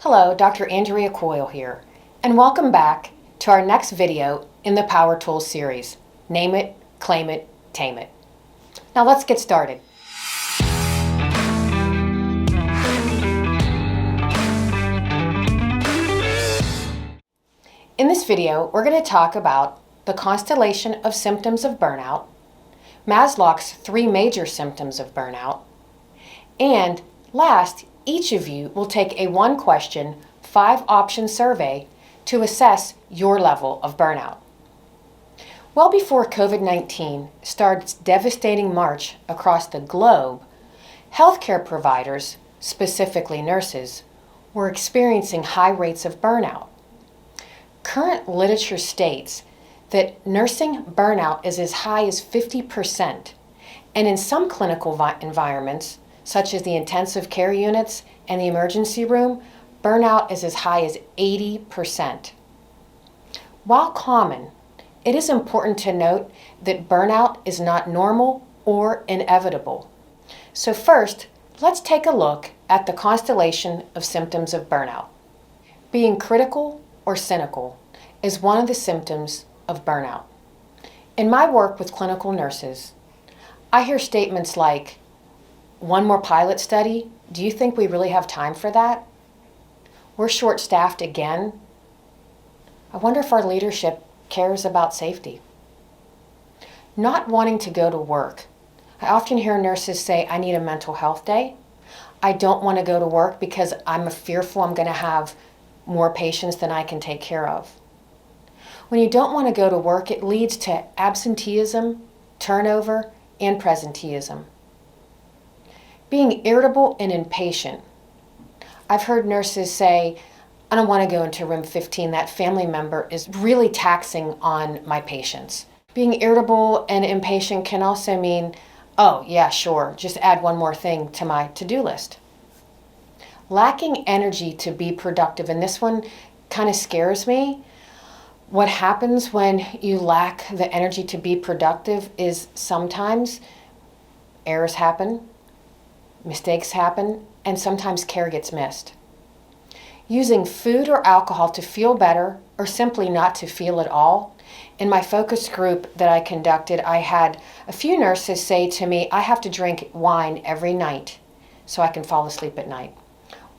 Hello, Dr. Andrea Coyle here, and welcome back to our next video in the Power Tools series, Name It, Claim It, Tame It. Now let's get started. In this video, we're going to talk about the constellation of symptoms of burnout, Maslow's 3 major symptoms of burnout, and last, each of you will take a 1-question, 5-option survey to assess your level of burnout. Well before COVID-19 started its devastating march across the globe, healthcare providers, specifically nurses, were experiencing high rates of burnout. Current literature states that nursing burnout is as high as 50%, and in some clinical environments, such as the intensive care units and the emergency room, burnout is as high as 80%. While common, it is important to note that burnout is not normal or inevitable. So first, let's take a look at the constellation of symptoms of burnout. Being critical or cynical is one of the symptoms of burnout. In my work with clinical nurses, I hear statements like, "One more pilot study? Do you think we really have time for that? We're short-staffed again. I wonder if our leadership cares about safety." Not wanting to go to work. I often hear nurses say, "I need a mental health day. I don't want to go to work because I'm fearful I'm going to have more patients than I can take care of." When you don't want to go to work, it leads to absenteeism, turnover, and presenteeism. Being irritable and impatient. I've heard nurses say, "I don't want to go into room 15. That family member is really taxing on my patients." Being irritable and impatient can also mean, "Oh, yeah, sure, just add one more thing to my to-do list." Lacking energy to be productive, and this one kind of scares me. What happens when you lack the energy to be productive is sometimes errors happen, mistakes happen, and sometimes care gets missed. Using food or alcohol to feel better or simply not to feel at all. In my focus group that I conducted, I had a few nurses say to me, "I have to drink wine every night so I can fall asleep at night."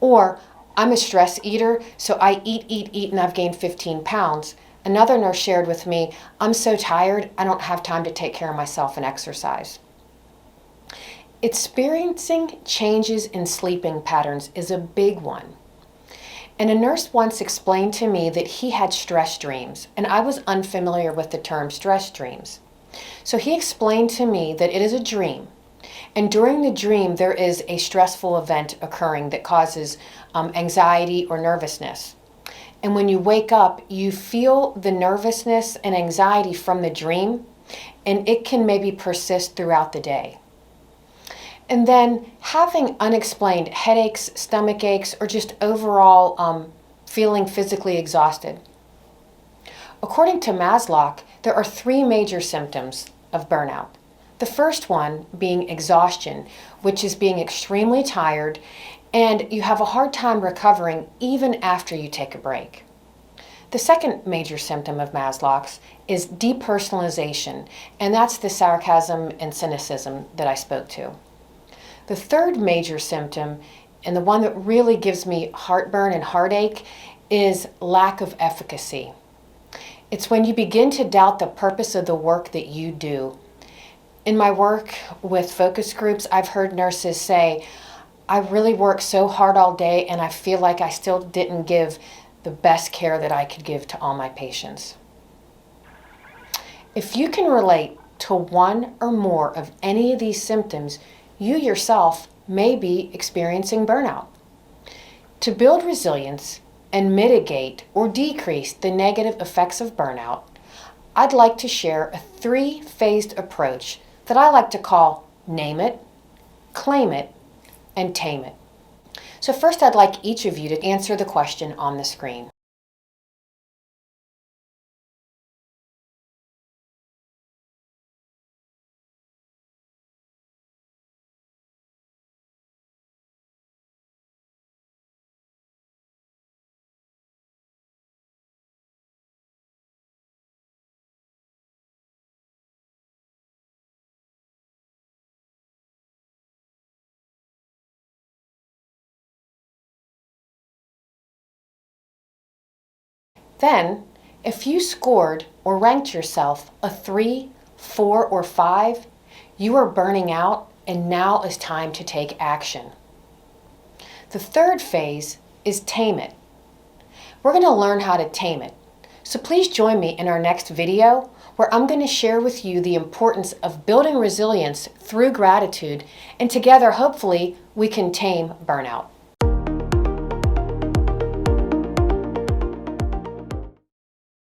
Or, "I'm a stress eater, so I eat, and I've gained 15 pounds. Another nurse shared with me, "I'm so tired, I don't have time to take care of myself and exercise." Experiencing changes in sleeping patterns is a big one. And a nurse once explained to me that he had stress dreams, and I was unfamiliar with the term stress dreams. So he explained to me that it is a dream, and during the dream there is a stressful event occurring that causes anxiety or nervousness. And when you wake up, you feel the nervousness and anxiety from the dream, and it can maybe persist throughout the day. And then having unexplained headaches, stomach aches, or just overall feeling physically exhausted. According to Maslow, there are 3 major symptoms of burnout. The first one being exhaustion, which is being extremely tired, and you have a hard time recovering even after you take a break. The second major symptom of Maslow's is depersonalization, and that's the sarcasm and cynicism that I spoke to. The third major symptom, and the one that really gives me heartburn and heartache, is lack of efficacy. It's when you begin to doubt the purpose of the work that you do. In my work with focus groups, I've heard nurses say, "I really work so hard all day and I feel like I still didn't give the best care that I could give to all my patients." If you can relate to one or more of any of these symptoms, you yourself may be experiencing burnout. To build resilience and mitigate or decrease the negative effects of burnout, I'd like to share a 3-phased approach that I like to call Name It, Claim It, and Tame It. So first, I'd like each of you to answer the question on the screen. Then, if you scored or ranked yourself a 3, 4, or 5, you are burning out and now is time to take action. The third phase is tame it. We're going to learn how to tame it. So please join me in our next video where I'm going to share with you the importance of building resilience through gratitude, and together hopefully we can tame burnout.